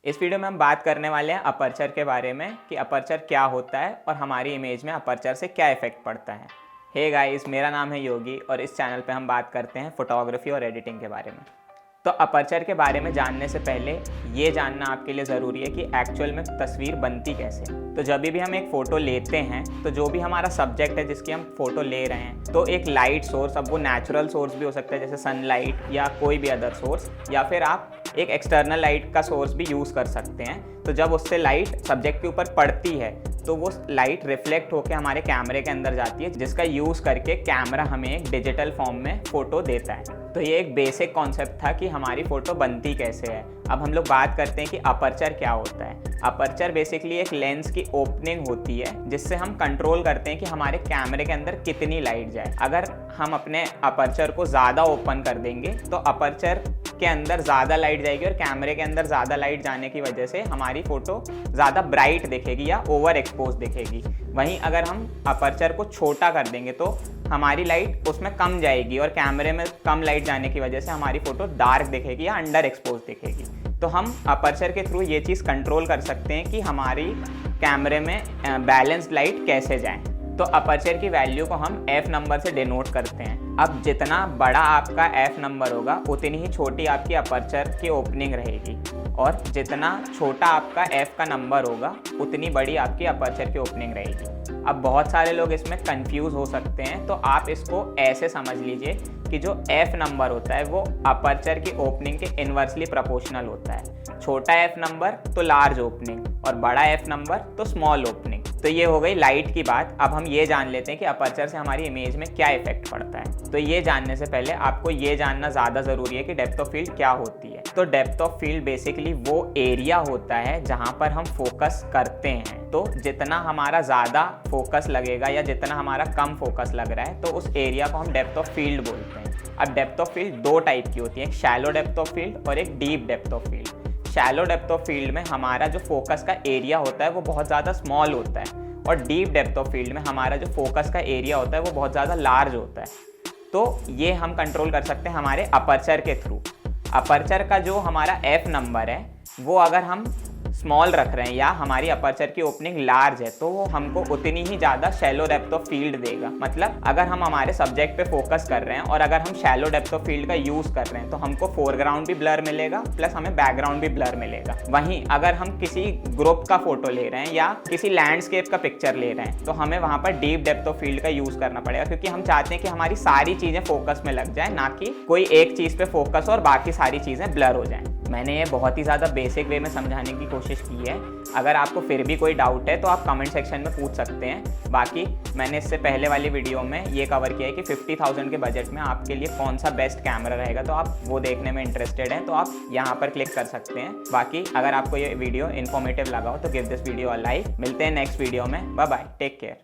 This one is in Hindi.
इस वीडियो में हम बात करने वाले हैं अपर्चर के बारे में कि अपर्चर क्या होता है और हमारी इमेज में अपर्चर से क्या इफेक्ट पड़ता है। हे गाइस, मेरा नाम है योगी और इस चैनल पे हम बात करते हैं फोटोग्राफी और एडिटिंग के बारे में। तो अपर्चर के बारे में जानने से पहले ये जानना आपके लिए ज़रूरी है कि एक्चुअल में तस्वीर बनती कैसे। तो जब भी हम एक फ़ोटो लेते हैं तो जो भी हमारा सब्जेक्ट है जिसकी हम फ़ोटो ले रहे हैं, तो एक लाइट सोर्स, अब वो नेचुरल सोर्स भी हो सकता है जैसे सनलाइट या कोई भी अदर सोर्स, या फिर आप एक एक्सटर्नल लाइट का सोर्स भी यूज़ कर सकते हैं। तो जब उससे लाइट सब्जेक्ट के ऊपर पड़ती है तो वो लाइट रिफ्लेक्ट होकर हमारे कैमरे के अंदर जाती है, जिसका यूज़ करके कैमरा हमें एक डिजिटल फॉर्म में फ़ोटो देता है। तो ये एक बेसिक कॉन्सेप्ट था कि हमारी फ़ोटो बनती कैसे है। अब हम लोग बात करते हैं कि अपर्चर क्या होता है। अपर्चर बेसिकली एक लेंस की ओपनिंग होती है जिससे हम कंट्रोल करते हैं कि हमारे कैमरे के अंदर कितनी लाइट जाए। अगर हम अपने अपर्चर को ज़्यादा ओपन कर देंगे तो अपर्चर के अंदर ज़्यादा लाइट जाएगी और कैमरे के अंदर ज़्यादा लाइट जाने की वजह से हमारी फ़ोटो ज़्यादा ब्राइट दिखेगी या ओवर एक्सपोज दिखेगी। वहीं अगर हम अपर्चर को छोटा कर देंगे तो हमारी लाइट उसमें कम जाएगी और कैमरे में कम लाइट जाने की वजह से हमारी फ़ोटो डार्क दिखेगी या अंडर एक्सपोज दिखेगी। तो हम अपर्चर के थ्रू ये चीज़ कंट्रोल कर सकते हैं कि हमारी कैमरे में बैलेंस्ड लाइट कैसे जाए। तो अपर्चर की वैल्यू को हम F नंबर से डिनोट करते हैं। अब जितना बड़ा आपका F नंबर होगा उतनी ही छोटी आपकी अपर्चर की ओपनिंग रहेगी, और जितना छोटा आपका F का नंबर होगा उतनी बड़ी आपकी अपर्चर की ओपनिंग रहेगी। अब बहुत सारे लोग इसमें कंफ्यूज हो सकते हैं, तो आप इसको ऐसे समझ लीजिए कि जो F नंबर होता है वो अपर्चर की ओपनिंग के इन्वर्सली प्रोपोर्शनल होता है। छोटा F नंबर तो लार्ज ओपनिंग और बड़ा F नंबर तो स्मॉल ओपनिंग। तो ये हो गई लाइट की बात। अब हम ये जान लेते हैं कि अपर्चर से हमारी इमेज में क्या इफेक्ट पड़ता है। तो ये जानने से पहले आपको ये जानना ज़्यादा ज़रूरी है कि डेप्थ ऑफ फील्ड क्या होती है। तो डेप्थ ऑफ फील्ड बेसिकली वो एरिया होता है जहाँ पर हम फोकस करते हैं। तो जितना हमारा ज़्यादा फोकस लगेगा या जितना हमारा कम फोकस लग रहा है तो उस एरिया को हम डेप्थ ऑफ फील्ड बोलते हैं। अब डेप्थ ऑफ फील्ड दो टाइप की होती है, एक शैलो डेप्थ ऑफ फील्ड और एक deep depth of field. Shallow depth of field में हमारा जो फोकस का एरिया होता है वो बहुत ज़्यादा स्मॉल होता है, और डीप डेप्थ ऑफ फील्ड में हमारा जो फोकस का एरिया होता है वो बहुत ज़्यादा लार्ज होता है। तो ये हम कंट्रोल कर सकते हैं हमारे अपर्चर के थ्रू। अपर्चर का जो हमारा F नंबर है वो अगर हम स्मॉल रख रहे हैं या हमारी अपर्चर की ओपनिंग लार्ज है तो वो हमको उतनी ही ज़्यादा शैलो डेप्थ ऑफ फील्ड देगा। मतलब अगर हम हमारे सब्जेक्ट पे फोकस कर रहे हैं और अगर हम शैलो डेप्थ ऑफ फील्ड का यूज़ कर रहे हैं तो हमको फोरग्राउंड भी ब्लर मिलेगा प्लस हमें बैकग्राउंड भी ब्लर मिलेगा। वहीं अगर हम किसी ग्रुप का फोटो ले रहे हैं या किसी लैंडस्केप का पिक्चर ले रहे हैं तो हमें वहाँ पर डीप डेप्थ ऑफ फील्ड का यूज़ करना पड़ेगा, क्योंकि हम चाहते हैं कि हमारी सारी चीज़ें फोकस में लग जाए, ना कि कोई एक चीज़ पे फोकस और बाकी सारी चीज़ें ब्लर हो जाएं। मैंने ये बहुत ही ज़्यादा बेसिक वे में समझाने की कोशिश की है। अगर आपको फिर भी कोई डाउट है तो आप कमेंट सेक्शन में पूछ सकते हैं। बाकी मैंने इससे पहले वाली वीडियो में ये कवर किया है कि 50,000 के बजट में आपके लिए कौन सा बेस्ट कैमरा रहेगा, तो आप वो देखने में इंटरेस्टेड हैं तो आप यहाँ पर क्लिक कर सकते हैं। बाकी अगर आपको ये वीडियो इन्फॉर्मेटिव लगा हो तो give this video a like. मिलते हैं नेक्स्ट वीडियो में। Bye bye, take care.